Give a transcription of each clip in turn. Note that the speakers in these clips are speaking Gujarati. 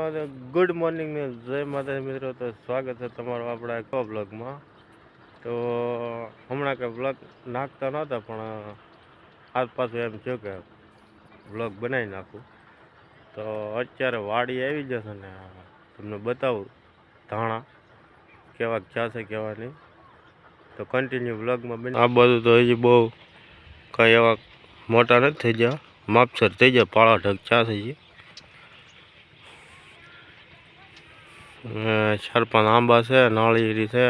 ગુડ મોર્નિંગ ને જય માતાજી મિત્રો. તો સ્વાગત છે તમારું આપણા એક બ્લોગમાં. તો હમણાં કંઈ બ્લોગ નાખતા નહોતા પણ આજ પાછું એમ થયું કે બ્લોગ બનાવી નાખું. તો અત્યારે વાડી આવી જશે ને તમને બતાવું ધાણા કેવા ક્યાં છે કેવા નહીં. તો કન્ટિન્યુ બ્લોગમાં બની. આ બધું તો હજી બહુ કંઈ એવા મોટા નથી થઈ ગયા, માપસર થઈ ગયા, પાળા ઢગ ચા થઈ ગયા. 4-5 આંબા છે, નાળિયેરી છે,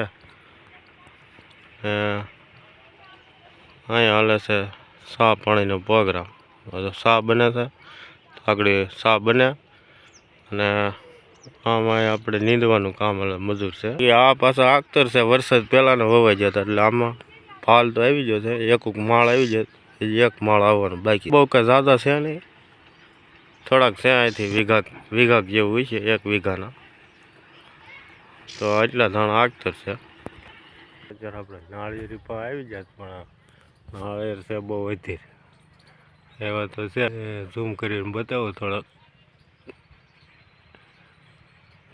અહીંયા હાલે છે સા પાણીનો પ્રોગ્રામ. સા બને છે, આગળ સા બને અને આમાં આપણે નીંદવાનું કામ હાલે, મજૂર છે. આ પાછા આખતર છે, વરસાદ પહેલાંનો વવાઈ જતા એટલે આમાં ફાલ તો આવી ગયો છે. એક માળ આવી જાય, એક માળ આવવાનું બાકી. બહુ કંઈ ઝાઝા છે નહીં, થોડાક છે. અહીંથી વીઘા જેવું હોય છે, 1 વીઘાના. તો એટલા ધાણા આગતર છે. અત્યારે આપણે નાળિયેરી પર આવી જાય પણ નાળિયેર છે બહુ વધી એવા તો છે. ઝૂમ કરીને બતાવો થોડાક,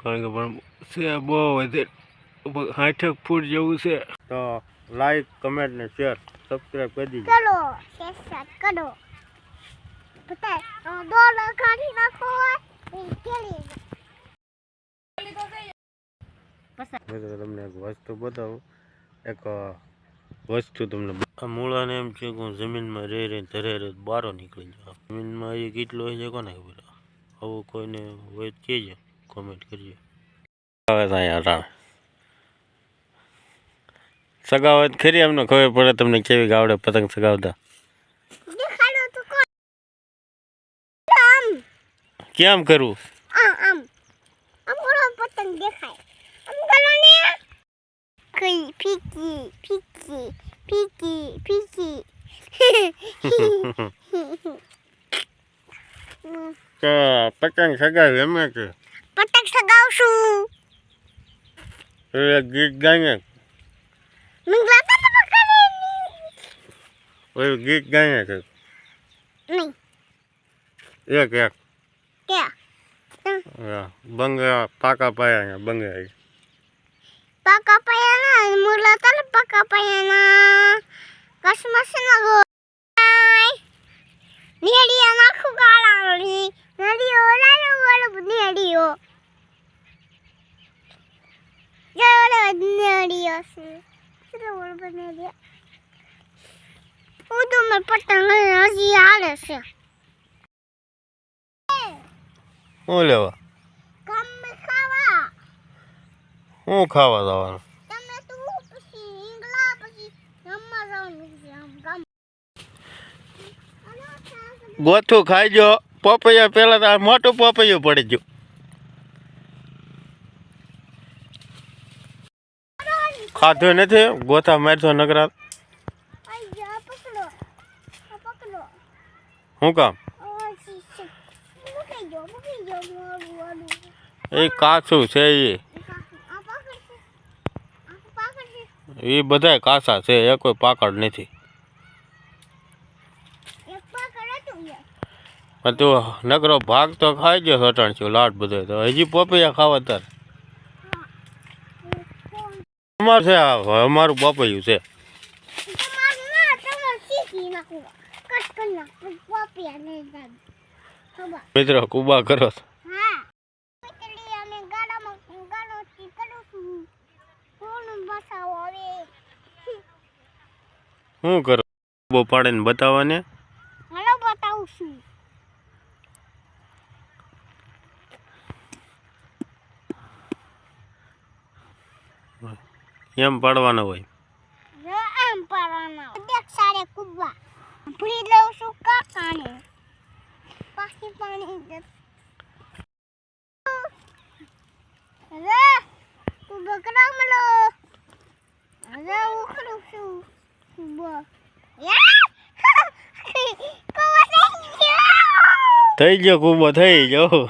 કારણ કે પણ છે બહુ વધી 60 ફૂટ જેવું છે. તો લાઈક, કમેન્ટ ને શેર સબસ્ક્રાઈબ કરી દીજો. ચલો સબસ્ક્રાઇબ કરો. પતા ડોલર કાઢી નાખો તમને એક વસ્તુ બતાવું. એક વસ્તુ તમને આ મૂળાને એમ છે કે હું જમીનમાં રહી ધરે બારો નીકળી જાઉં. જમીનમાં એ કેટલો હોય છે કોને ખબર. આવું કોઈને હોય તો કહેજો, કોમેન્ટ કરજો. આવે અહીંયા રાણ સગાવત ખરી, એમને ખબર પડે તમને કેવી આવડે પતંગ સગાવતા. કેમ કરવું? આમ પતંગ દેખાય. ફીકી ફીકી ફીકી ફીકી. તો પતંગ સગાવી એમ કે પતંગ સગાવશું. ગીત ગાઈને ગીત ગાઈને છે નહીં એક ક્યાં બંગા પાકા પાયા બંગા પાકા પાયાના મુલા તને પાકા પાયાના કસમસના ગો નેડિયા નાખું ગાળાની નેડિયો લાલો વાળો નેડિયો ગાળો નેડિયો છે બોલ બનેડિયા. હું તો મર પતંગ હજી આલે છે. શું લેવા? ગમે ખાવા. શું ખાવા જવાનું? તમે તો પછી ઈંગલા પછી રમવા જવાનું છે. આમ ગામ ગોથું ખાઈજો. પપૈયા પેલા તો મોટું પપૈયું પડી ગયું. ખાધું નથી, ગોથા મારશો નકરા. શું કામ? એ કાચું છે, એ બધા કાચા છે, એ કોઈ પાકડ નથી. તું નકરો ભાગ તો ખાઈ ગયો સટાણ છું લાટ બધો. તો હજી પપૈયા ખાવા તાર અમારું છે, અમારું પપૈયું છે. મિત્રો કુબા કરો. શું કરો? બહુ પાડીને બતાવવાને બતાવું છું. એમ પાડવાનો હોય. એમ પાડવાના દેખ સારે કુબા ભૂલી લઉં છું કાકાને પાછી પાણી દે રે કુબા કરામલો રે ઉખડું છું કુબા થઈ ગયો કુબો થઈ ગયો.